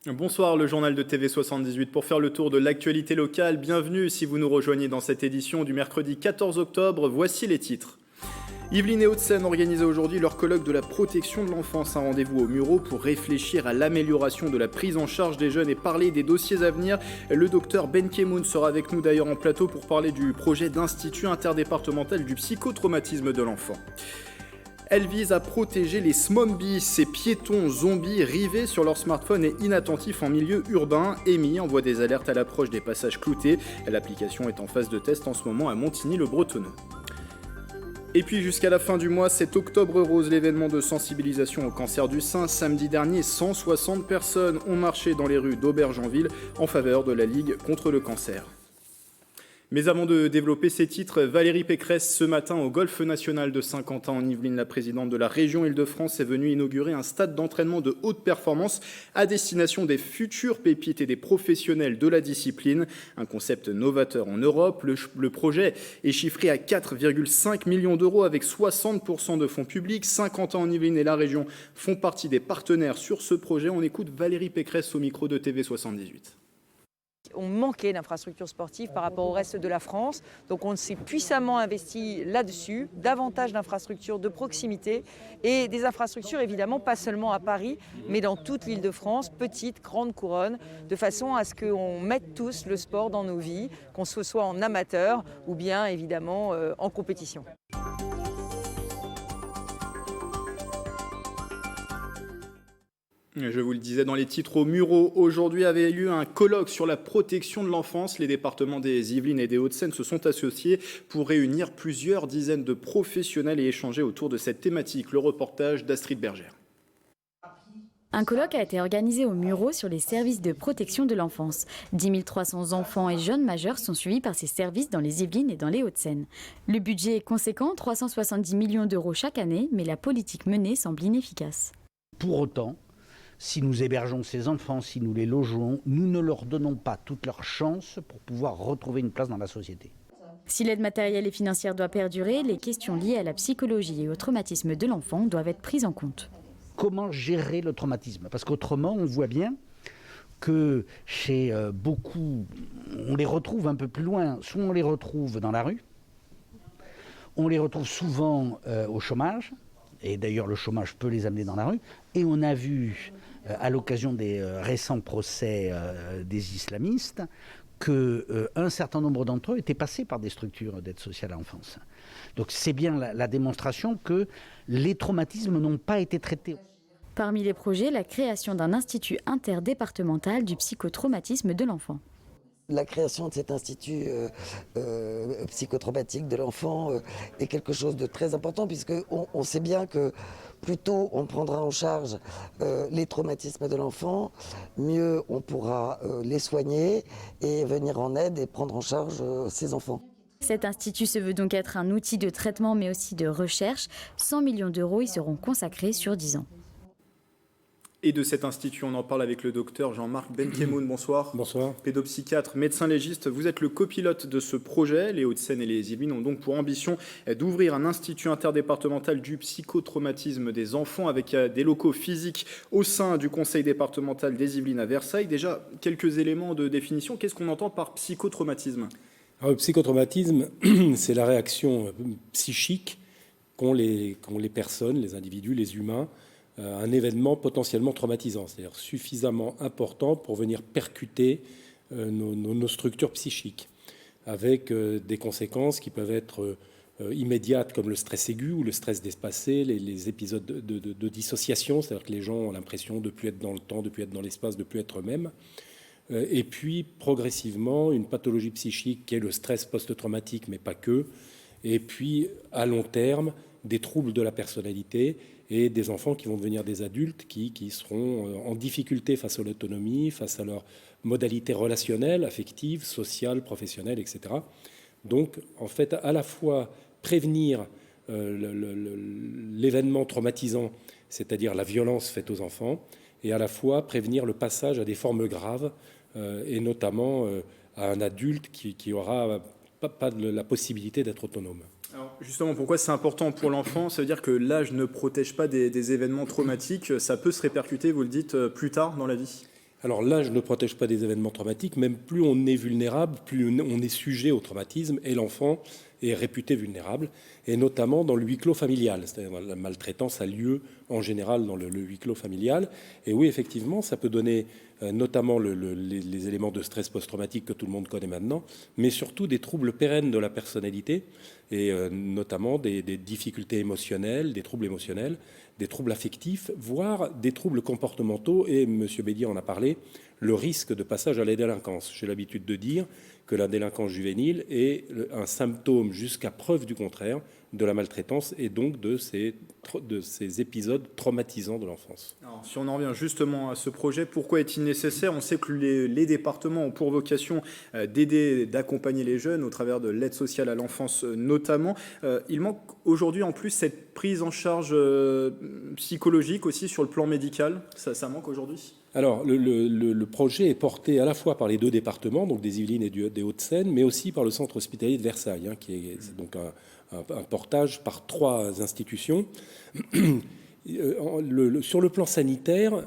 Bonsoir, le journal de TV78 pour faire le tour de l'actualité locale. Bienvenue si vous nous rejoignez dans cette édition du mercredi 14 octobre. Voici les titres. Yvelines et Hauts-de-Seine organisaient aujourd'hui leur colloque de la protection de l'enfance. Un rendez-vous au Mureau pour réfléchir à l'amélioration de la prise en charge des jeunes et parler des dossiers à venir. Le docteur Ben Kemoun sera avec nous d'ailleurs en plateau pour parler du projet d'institut interdépartemental du psychotraumatisme de l'enfant. Elle vise à protéger les smombies, ces piétons zombies rivés sur leur smartphone et inattentifs en milieu urbain. EMI envoie des alertes à l'approche des passages cloutés. L'application est en phase de test en ce moment à Montigny-le-Bretonneux. Et puis jusqu'à la fin du mois, c'est Octobre Rose, l'événement de sensibilisation au cancer du sein. Samedi dernier, 160 personnes ont marché dans les rues d'Aubergenville en faveur de la Ligue contre le cancer. Mais avant de développer ces titres, Valérie Pécresse, ce matin au Golf National de Saint-Quentin en Yvelines, la présidente de la région Île-de-France, est venue inaugurer un stade d'entraînement de haute performance à destination des futurs pépites et des professionnels de la discipline. Un concept novateur en Europe. Le projet est chiffré à 4,5 millions d'euros avec 60% de fonds publics. Saint-Quentin en Yvelines et la région font partie des partenaires sur ce projet. On écoute Valérie Pécresse au micro de TV78. On manquait d'infrastructures sportives par rapport au reste de la France. Donc on s'est puissamment investi là-dessus, davantage d'infrastructures de proximité et des infrastructures évidemment pas seulement à Paris, mais dans toute l'Île-de-France, petite, grande couronne, de façon à ce qu'on mette tous le sport dans nos vies, qu'on se soit en amateur ou bien évidemment en compétition. Je vous le disais dans les titres au Mureau, aujourd'hui avait lieu un colloque sur la protection de l'enfance. Les départements des Yvelines et des Hauts-de-Seine se sont associés pour réunir plusieurs dizaines de professionnels et échanger autour de cette thématique. Le reportage d'Astrid Bergère. Un colloque a été organisé au Mureau sur les services de protection de l'enfance. 10 300 enfants et jeunes majeurs sont suivis par ces services dans les Yvelines et dans les Hauts-de-Seine. Le budget est conséquent, 370 millions d'euros chaque année, mais la politique menée semble inefficace. Pour autant, si nous hébergeons ces enfants, si nous les logeons, nous ne leur donnons pas toutes leurs chances pour pouvoir retrouver une place dans la société. Si l'aide matérielle et financière doit perdurer, les questions liées à la psychologie et au traumatisme de l'enfant doivent être prises en compte. Comment gérer le traumatisme ? Parce qu'autrement, on voit bien que chez beaucoup, on les retrouve un peu plus loin. Soit on les retrouve dans la rue, on les retrouve souvent au chômage, et d'ailleurs le chômage peut les amener dans la rue, et on a vu à l'occasion des récents procès des islamistes qu'un certain nombre d'entre eux étaient passés par des structures d'aide sociale à l'enfance. Donc c'est bien la démonstration que les traumatismes n'ont pas été traités. Parmi les projets, la création d'un institut interdépartemental du psychotraumatisme de l'enfant. La création de cet institut psychotraumatique de l'enfant est quelque chose de très important puisqu'on sait bien que plus tôt on prendra en charge les traumatismes de l'enfant, mieux on pourra les soigner et venir en aide et prendre en charge ces enfants. Cet institut se veut donc être un outil de traitement mais aussi de recherche. 100 millions d'euros y seront consacrés sur 10 ans. Et de cet institut, on en parle avec le docteur Jean-Marc Ben Kemoun. Bonsoir. Bonsoir. Pédopsychiatre, médecin légiste, vous êtes le copilote de ce projet. Les Hauts-de-Seine et les Yvelines ont donc pour ambition d'ouvrir un institut interdépartemental du psychotraumatisme des enfants avec des locaux physiques au sein du conseil départemental des Yvelines à Versailles. Déjà, quelques éléments de définition. Qu'est-ce qu'on entend par psychotraumatisme ? Alors, le psychotraumatisme, c'est la réaction psychique qu'ont les personnes, les individus, les humains, un événement potentiellement traumatisant, c'est-à-dire suffisamment important pour venir percuter nos structures psychiques, avec des conséquences qui peuvent être immédiates, comme le stress aigu ou le stress dépassé, les épisodes de dissociation, c'est-à-dire que les gens ont l'impression de ne plus être dans le temps, de ne plus être dans l'espace, de ne plus être eux-mêmes. Et puis, progressivement, une pathologie psychique qui est le stress post-traumatique, mais pas que. Et puis, à long terme, des troubles de la personnalité et des enfants qui vont devenir des adultes qui seront en difficulté face à l'autonomie, face à leurs modalités relationnelles, affectives, sociales, professionnelles, etc. Donc, en fait, à la fois prévenir l'événement traumatisant, c'est-à-dire la violence faite aux enfants, et à la fois prévenir le passage à des formes graves, et notamment à un adulte qui aura pas la possibilité d'être autonome. Alors justement, pourquoi c'est important pour l'enfant ? Ça veut dire que l'âge ne protège pas des événements traumatiques. Ça peut se répercuter, vous le dites, plus tard dans la vie ? Alors l'âge ne protège pas des événements traumatiques, même plus on est vulnérable, plus on est sujet au traumatisme, et l'enfant est réputé vulnérable, et notamment dans le huis clos familial. C'est-à-dire la maltraitance a lieu en général dans le huis clos familial. Et oui, effectivement, ça peut donner notamment les éléments de stress post-traumatique que tout le monde connaît maintenant, mais surtout des troubles pérennes de la personnalité, et notamment des difficultés émotionnelles, des troubles émotionnels, des troubles affectifs, voire des troubles comportementaux. Et M. Bédier en a parlé, le risque de passage à la délinquance. J'ai l'habitude de dire que la délinquance juvénile est un symptôme, jusqu'à preuve du contraire, de la maltraitance et donc de ces épisodes traumatisants de l'enfance. Alors, si on en revient justement à ce projet, pourquoi est-il nécessaire? On sait que les départements ont pour vocation d'aider, d'accompagner les jeunes au travers de l'aide sociale à l'enfance notamment. Il manque aujourd'hui en plus cette prise en charge psychologique aussi sur le plan médical. Ça manque aujourd'hui? Alors, le projet est porté à la fois par les deux départements, donc des Yvelines et des Hauts-de-Seine, mais aussi par le centre hospitalier de Versailles, qui est donc un portage par 3 institutions. Sur le plan sanitaire,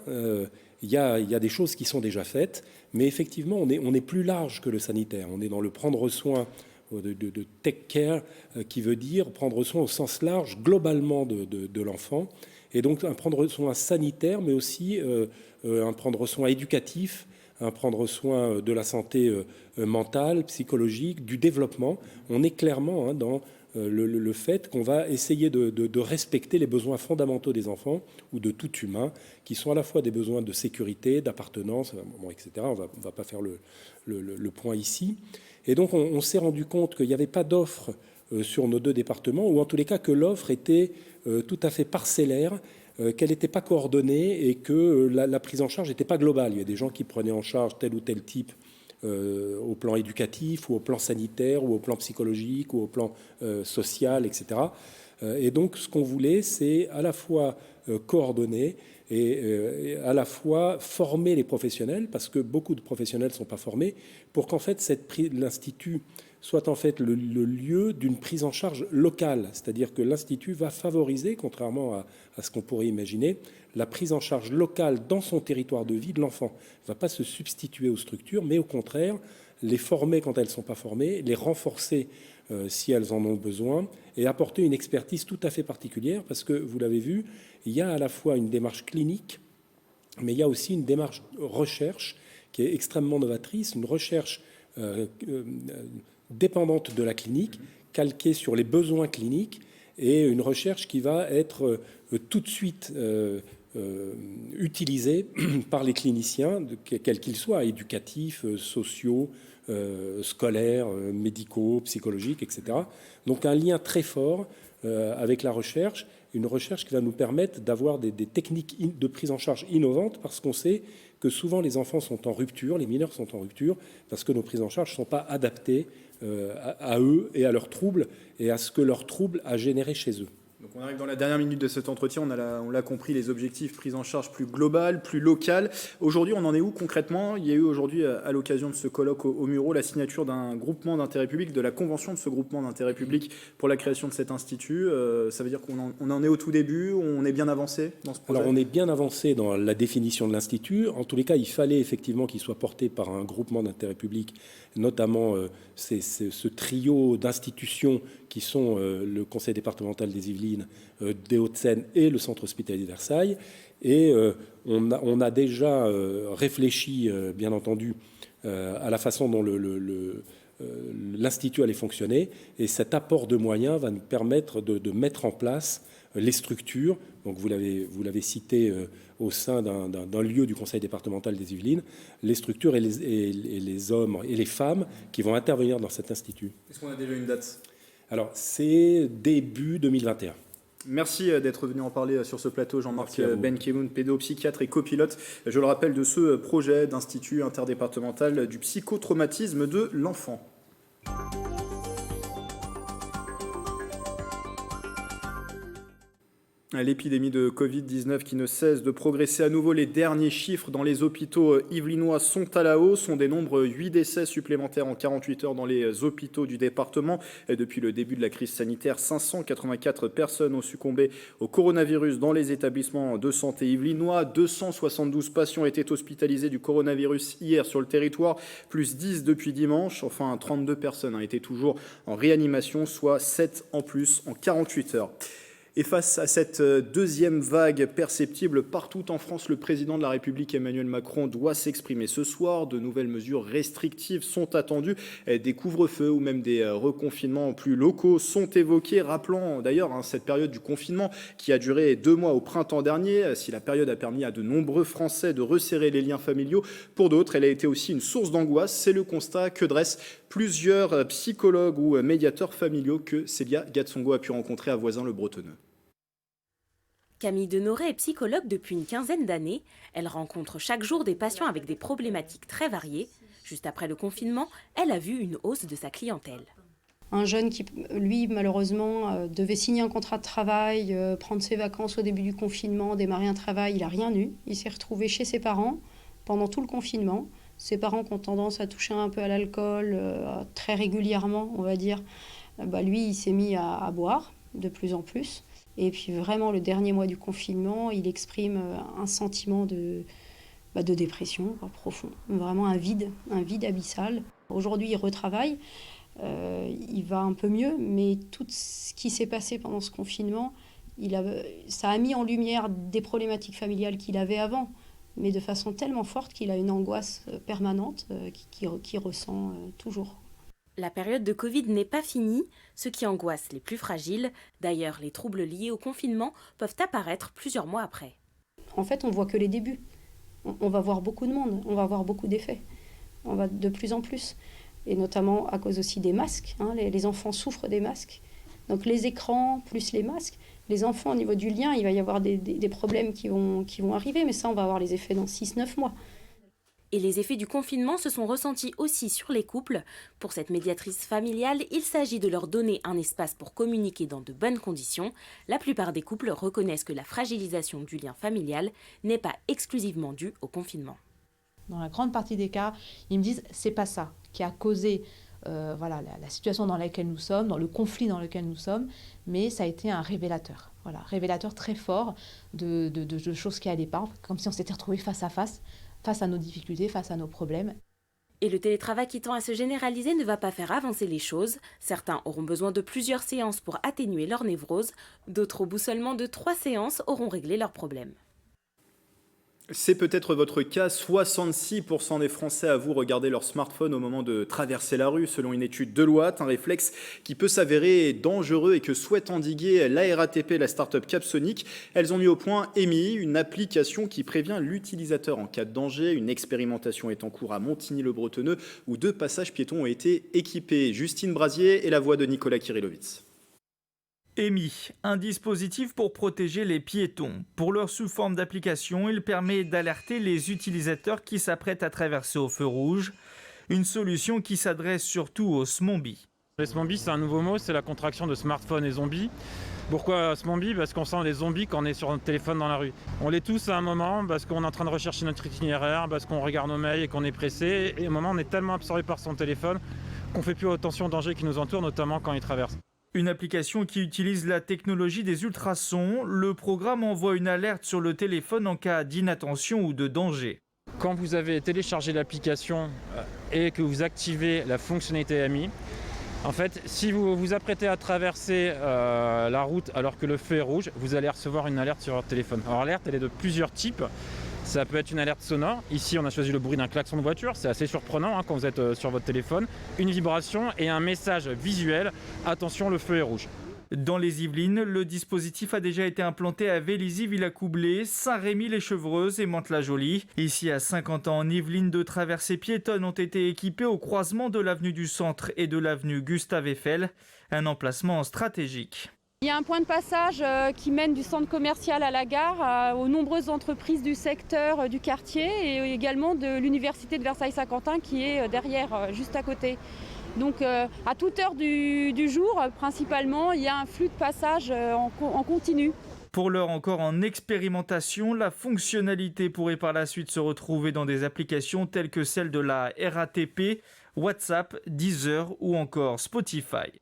il y a des choses qui sont déjà faites, mais effectivement, on est plus large que le sanitaire. On est dans le prendre soin, de take care, qui veut dire prendre soin au sens large, globalement, de l'enfant. Et donc, un prendre soin sanitaire, mais aussi un prendre soin éducatif, un prendre soin de la santé mentale, psychologique, du développement. On est clairement dans le fait qu'on va essayer de respecter les besoins fondamentaux des enfants ou de tout humain, qui sont à la fois des besoins de sécurité, d'appartenance, etc. On va pas faire le point ici. Et donc, on s'est rendu compte qu'il n'y avait pas d'offre sur nos 2 départements, ou en tous les cas que l'offre était tout à fait parcellaire, qu'elle n'était pas coordonnée et que la prise en charge n'était pas globale. Il y a des gens qui prenaient en charge tel ou tel type au plan éducatif, ou au plan sanitaire, ou au plan psychologique, ou au plan social, etc. Et donc, ce qu'on voulait, c'est à la fois coordonner et à la fois former les professionnels, parce que beaucoup de professionnels ne sont pas formés, pour qu'en fait, l'Institut soit en fait le lieu d'une prise en charge locale. C'est-à-dire que l'Institut va favoriser, contrairement à ce qu'on pourrait imaginer, la prise en charge locale dans son territoire de vie de l'enfant. Il ne va pas se substituer aux structures, mais au contraire, les former quand elles ne sont pas formées, les renforcer si elles en ont besoin, et apporter une expertise tout à fait particulière, parce que, vous l'avez vu, il y a à la fois une démarche clinique, mais il y a aussi une démarche recherche qui est extrêmement novatrice, une recherche dépendante de la clinique, calquée sur les besoins cliniques, et une recherche qui va être tout de suite utilisée par les cliniciens, quels qu'ils soient, éducatifs, sociaux, scolaires, médicaux, psychologiques, etc. Donc un lien très fort avec la recherche, une recherche qui va nous permettre d'avoir des techniques de prise en charge innovantes, parce qu'on sait que souvent les enfants sont en rupture, les mineurs sont en rupture, parce que nos prises en charge ne sont pas adaptées à eux et à leurs troubles, et à ce que leur trouble a généré chez eux. Donc on arrive dans la dernière minute de cet entretien, on l'a compris, les objectifs, prise en charge plus globale, plus locale. Aujourd'hui, on en est où concrètement? Il y a eu aujourd'hui, à l'occasion de ce colloque au Muro, la signature d'un groupement d'intérêt public, de la convention de ce groupement d'intérêt public pour la création de cet institut. Ça veut dire qu'on en est au tout début, on est bien avancé dans ce projet? Alors on est bien avancé dans la définition de l'institut. En tous les cas, il fallait effectivement qu'il soit porté par un groupement d'intérêt public, notamment ce trio d'institutions qui sont le Conseil départemental des Yvelines, des Hauts-de-Seine et le Centre hospitalier de Versailles. Et on a déjà réfléchi, bien entendu, à la façon dont l'Institut allait fonctionner. Et cet apport de moyens va nous permettre de mettre en place les structures. Donc vous l'avez cité au sein d'un lieu du Conseil départemental des Yvelines, les structures et les hommes et les femmes qui vont intervenir dans cet institut. Est-ce qu'on a déjà une date? Alors, c'est début 2021. Merci d'être venu en parler sur ce plateau, Jean-Marc Benkemoun, pédopsychiatre et copilote, je le rappelle, de ce projet d'Institut interdépartemental du psychotraumatisme de l'enfant. L'épidémie de Covid-19 qui ne cesse de progresser à nouveau. Les derniers chiffres dans les hôpitaux yvelinois sont à la hausse. On dénombre 8 décès supplémentaires en 48 heures dans les hôpitaux du département. Et depuis le début de la crise sanitaire, 584 personnes ont succombé au coronavirus dans les établissements de santé yvelinois. 272 patients étaient hospitalisés du coronavirus hier sur le territoire, plus 10 depuis dimanche. Enfin, 32 personnes étaient toujours en réanimation, soit 7 en plus en 48 heures. Et face à cette deuxième vague perceptible partout en France, le président de la République Emmanuel Macron doit s'exprimer ce soir. De nouvelles mesures restrictives sont attendues. Des couvre-feux ou même des reconfinements plus locaux sont évoqués. Rappelant d'ailleurs cette période du confinement qui a duré 2 mois au printemps dernier. Si la période a permis à de nombreux Français de resserrer les liens familiaux, pour d'autres, elle a été aussi une source d'angoisse. C'est le constat que dressent plusieurs psychologues ou médiateurs familiaux que Célia Gatsongo a pu rencontrer à Voisins-le-Bretonneux. Camille Denoré est psychologue depuis une quinzaine d'années. Elle rencontre chaque jour des patients avec des problématiques très variées. Juste après le confinement, elle a vu une hausse de sa clientèle. Un jeune qui, lui, malheureusement, devait signer un contrat de travail, prendre ses vacances au début du confinement, démarrer un travail, il n'a rien eu. Il s'est retrouvé chez ses parents pendant tout le confinement. Ses parents qui ont tendance à toucher un peu à l'alcool, très régulièrement, on va dire. Lui, il s'est mis à boire de plus en plus. Et puis vraiment, le dernier mois du confinement, il exprime un sentiment de dépression profond. Vraiment un vide abyssal. Aujourd'hui, il retravaille, il va un peu mieux, mais tout ce qui s'est passé pendant ce confinement, ça a mis en lumière des problématiques familiales qu'il avait avant, mais de façon tellement forte qu'il a une angoisse permanente qu'il ressent toujours. La période de Covid n'est pas finie, ce qui angoisse les plus fragiles. D'ailleurs, les troubles liés au confinement peuvent apparaître plusieurs mois après. En fait, on ne voit que les débuts. On va voir beaucoup de monde, on va voir beaucoup d'effets. On va de plus en plus. Et notamment à cause aussi des masques. Les enfants souffrent des masques. Donc les écrans plus les masques. Les enfants, au niveau du lien, il va y avoir des problèmes qui vont arriver. Mais ça, on va avoir les effets dans 6-9 mois. Et les effets du confinement se sont ressentis aussi sur les couples. Pour cette médiatrice familiale, il s'agit de leur donner un espace pour communiquer dans de bonnes conditions. La plupart des couples reconnaissent que la fragilisation du lien familial n'est pas exclusivement due au confinement. Dans la grande partie des cas, ils me disent que ce n'est pas ça qui a causé la situation dans laquelle nous sommes, dans le conflit dans lequel nous sommes, mais ça a été un révélateur. Révélateur très fort de choses qui n'allaient pas, comme si on s'était retrouvés face à nos difficultés, face à nos problèmes. Et le télétravail qui tend à se généraliser ne va pas faire avancer les choses. Certains auront besoin de plusieurs séances pour atténuer leur névrose. D'autres, au bout seulement de 3 séances, auront réglé leurs problèmes. C'est peut-être votre cas, 66% des Français avouent regarder leur smartphone au moment de traverser la rue, selon une étude Deloitte, un réflexe qui peut s'avérer dangereux et que souhaite endiguer la RATP, la start-up Capsonic. Elles ont mis au point EMI, une application qui prévient l'utilisateur en cas de danger. Une expérimentation est en cours à Montigny-le-Bretonneux, où 2 passages piétons ont été équipés. Justine Brasier et la voix de Nicolas Kirillovitz. EMI, un dispositif pour protéger les piétons. Pour l'heure sous forme d'application, il permet d'alerter les utilisateurs qui s'apprêtent à traverser au feu rouge. Une solution qui s'adresse surtout aux zombies. Les zombies, c'est un nouveau mot, c'est la contraction de smartphone et zombie. Pourquoi zombie ? Parce qu'on sent les zombies quand on est sur notre téléphone dans la rue. On l'est tous à un moment parce qu'on est en train de rechercher notre itinéraire, parce qu'on regarde nos mails et qu'on est pressé. Et à un moment, on est tellement absorbé par son téléphone qu'on ne fait plus attention aux dangers qui nous entourent, notamment quand il traverse. Une application qui utilise la technologie des ultrasons. Le programme envoie une alerte sur le téléphone en cas d'inattention ou de danger. Quand vous avez téléchargé l'application et que vous activez la fonctionnalité AMI, en fait, si vous vous apprêtez à traverser la route alors que le feu est rouge, vous allez recevoir une alerte sur votre téléphone. Alors l'alerte, elle est de plusieurs types. Ça peut être une alerte sonore. Ici, on a choisi le bruit d'un klaxon de voiture. C'est assez surprenant quand vous êtes sur votre téléphone. Une vibration et un message visuel. Attention, le feu est rouge. Dans les Yvelines, le dispositif a déjà été implanté à Vélizy-Villacoublay, Saint-Rémy-les-Chevreuses et Mantes-la-Jolie. Ici, à 50 ans en Yvelines, 2 traversées piétonnes ont été équipées au croisement de l'avenue du Centre et de l'avenue Gustave Eiffel. Un emplacement stratégique. Il y a un point de passage qui mène du centre commercial à la gare, aux nombreuses entreprises du secteur du quartier et également de l'université de Versailles-Saint-Quentin qui est derrière, juste à côté. Donc à toute heure du jour, principalement, il y a un flux de passage en continu. Pour l'heure encore en expérimentation, la fonctionnalité pourrait par la suite se retrouver dans des applications telles que celle de la RATP, WhatsApp, Deezer ou encore Spotify.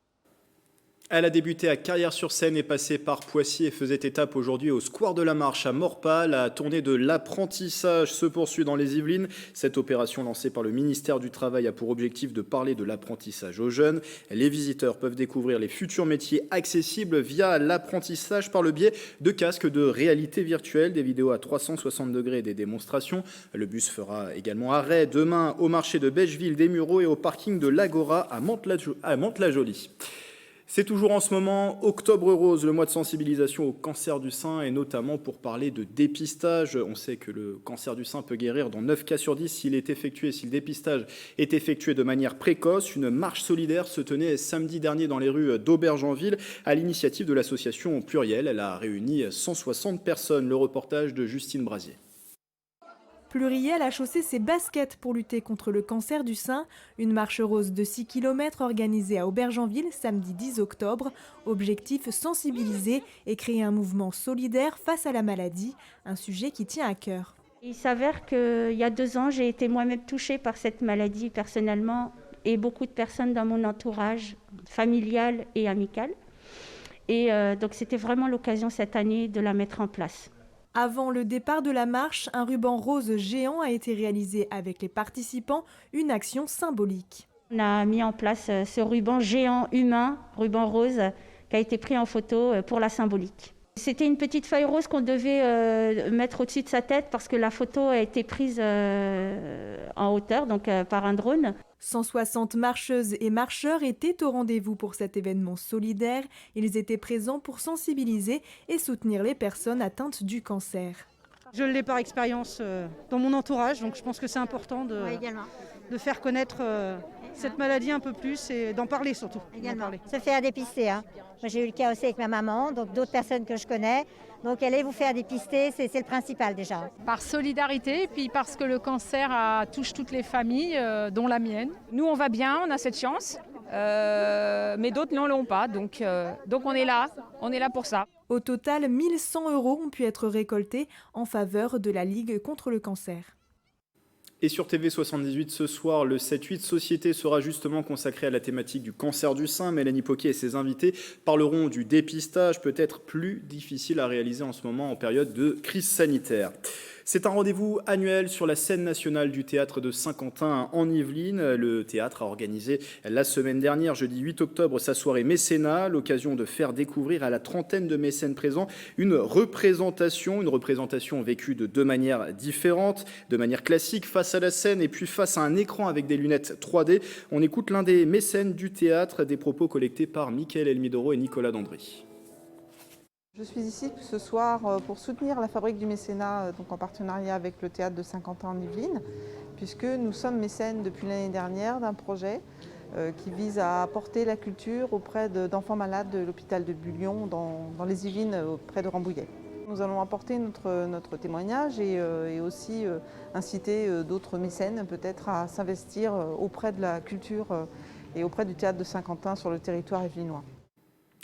Elle a débuté à Carrières-sur-Seine et passé par Poissy et faisait étape aujourd'hui au Square de la Marche à Morpas. La tournée de l'apprentissage se poursuit dans les Yvelines. Cette opération lancée par le ministère du Travail a pour objectif de parler de l'apprentissage aux jeunes. Les visiteurs peuvent découvrir les futurs métiers accessibles via l'apprentissage par le biais de casques de réalité virtuelle, des vidéos à 360 degrés et des démonstrations. Le bus fera également arrêt demain au marché de Bècheville des Mureaux et au parking de l'Agora à Mantes-la-Jolie. C'est toujours en ce moment Octobre Rose, le mois de sensibilisation au cancer du sein et notamment pour parler de dépistage. On sait que le cancer du sein peut guérir dans 9 cas sur 10 si le dépistage est effectué de manière précoce. Une marche solidaire se tenait samedi dernier dans les rues d'Aubergenville à l'initiative de l'association Pluriel. Elle a réuni 160 personnes. Le reportage de Justine Brasier. Pluriel a chaussé ses baskets pour lutter contre le cancer du sein. Une marche rose de 6 km organisée à Aubergenville samedi 10 octobre. Objectif, sensibiliser et créer un mouvement solidaire face à la maladie, un sujet qui tient à cœur. Il s'avère qu'il y a 2 ans, j'ai été moi-même touchée par cette maladie personnellement et beaucoup de personnes dans mon entourage familial et amical. Et donc c'était vraiment l'occasion cette année de la mettre en place. Avant le départ de la marche, un ruban rose géant a été réalisé avec les participants, une action symbolique. On a mis en place ce ruban géant humain, ruban rose, qui a été pris en photo pour la symbolique. C'était une petite feuille rose qu'on devait mettre au-dessus de sa tête parce que la photo a été prise en hauteur, donc par un drone. 160 marcheuses et marcheurs étaient au rendez-vous pour cet événement solidaire. Ils étaient présents pour sensibiliser et soutenir les personnes atteintes du cancer. Je l'ai par expérience dans mon entourage, donc je pense que c'est important de faire connaître cette maladie un peu plus et d'en parler surtout. Se faire dépister. Moi, j'ai eu le cas aussi avec ma maman, donc d'autres personnes que je connais. Donc allez vous faire dépister, c'est le principal déjà. Par solidarité, et puis parce que le cancer touche toutes les familles, dont la mienne. Nous, on va bien, on a cette chance, mais d'autres n'en l'ont pas. Donc on est là pour ça. Au total, 1 100 € ont pu être récoltés en faveur de la Ligue contre le cancer. Et sur TV78 ce soir, le 7-8 Société sera justement consacré à la thématique du cancer du sein. Mélanie Poquet et ses invités parleront du dépistage, peut-être plus difficile à réaliser en ce moment en période de crise sanitaire. C'est un rendez-vous annuel sur la scène nationale du théâtre de Saint-Quentin en Yvelines. Le théâtre a organisé la semaine dernière, jeudi 8 octobre, sa soirée mécénat, l'occasion de faire découvrir à la trentaine de mécènes présents une représentation vécue de 2 manières différentes, de manière classique face à la scène et puis face à un écran avec des lunettes 3D. On écoute l'un des mécènes du théâtre, des propos collectés par Mickaël Elmidoro et Nicolas Dandry. Je suis ici ce soir pour soutenir la Fabrique du mécénat, donc en partenariat avec le théâtre de Saint-Quentin en Yvelines, puisque nous sommes mécènes depuis l'année dernière d'un projet qui vise à apporter la culture auprès d'enfants malades de l'hôpital de Bullion dans les Yvelines, près de Rambouillet. Nous allons apporter notre témoignage et aussi inciter d'autres mécènes peut-être à s'investir auprès de la culture et auprès du théâtre de Saint-Quentin sur le territoire yvelinois.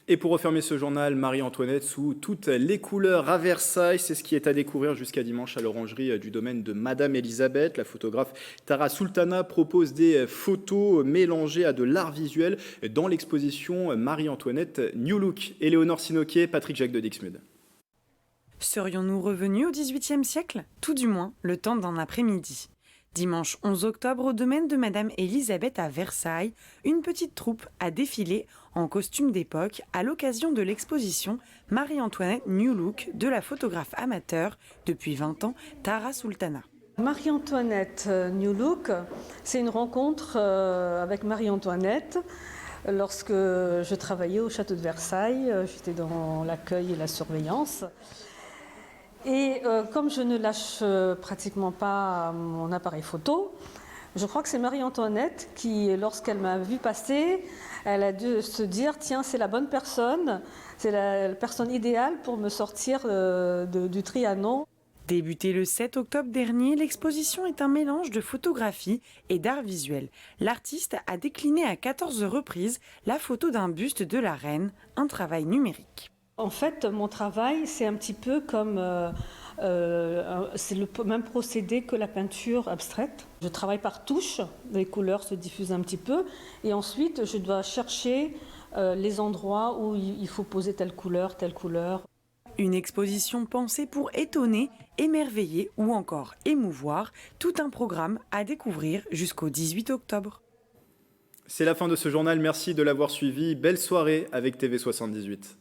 Et pour refermer ce journal, Marie-Antoinette sous toutes les couleurs à Versailles, c'est ce qui est à découvrir jusqu'à dimanche à l'orangerie du domaine de Madame Elisabeth. La photographe Tara Sultana propose des photos mélangées à de l'art visuel dans l'exposition Marie-Antoinette New Look. Éléonore Sinoquier, Patrick Jacques de Dixmude. Serions-nous revenus au XVIIIe siècle ? Tout du moins, le temps d'un après-midi. Dimanche 11 octobre, au domaine de Madame Elisabeth à Versailles, une petite troupe a défilé en costume d'époque à l'occasion de l'exposition Marie-Antoinette New Look de la photographe amateur depuis 20 ans, Tara Sultana. Marie-Antoinette New Look, c'est une rencontre avec Marie-Antoinette. Lorsque je travaillais au château de Versailles, j'étais dans l'accueil et la surveillance. Et comme je ne lâche pratiquement pas mon appareil photo, je crois que c'est Marie-Antoinette qui, lorsqu'elle m'a vu passer, elle a dû se dire « Tiens, c'est la bonne personne, c'est la personne idéale pour me sortir du Trianon ». Débutée le 7 octobre dernier, l'exposition est un mélange de photographie et d'art visuel. L'artiste a décliné à 14 reprises la photo d'un buste de la reine, un travail numérique. En fait, mon travail, c'est un petit peu comme... c'est le même procédé que la peinture abstraite. Je travaille par touche, les couleurs se diffusent un petit peu, et ensuite je dois chercher les endroits où il faut poser telle couleur, telle couleur. Une exposition pensée pour étonner, émerveiller ou encore émouvoir, tout un programme à découvrir jusqu'au 18 octobre. C'est la fin de ce journal, merci de l'avoir suivi. Belle soirée avec TV78.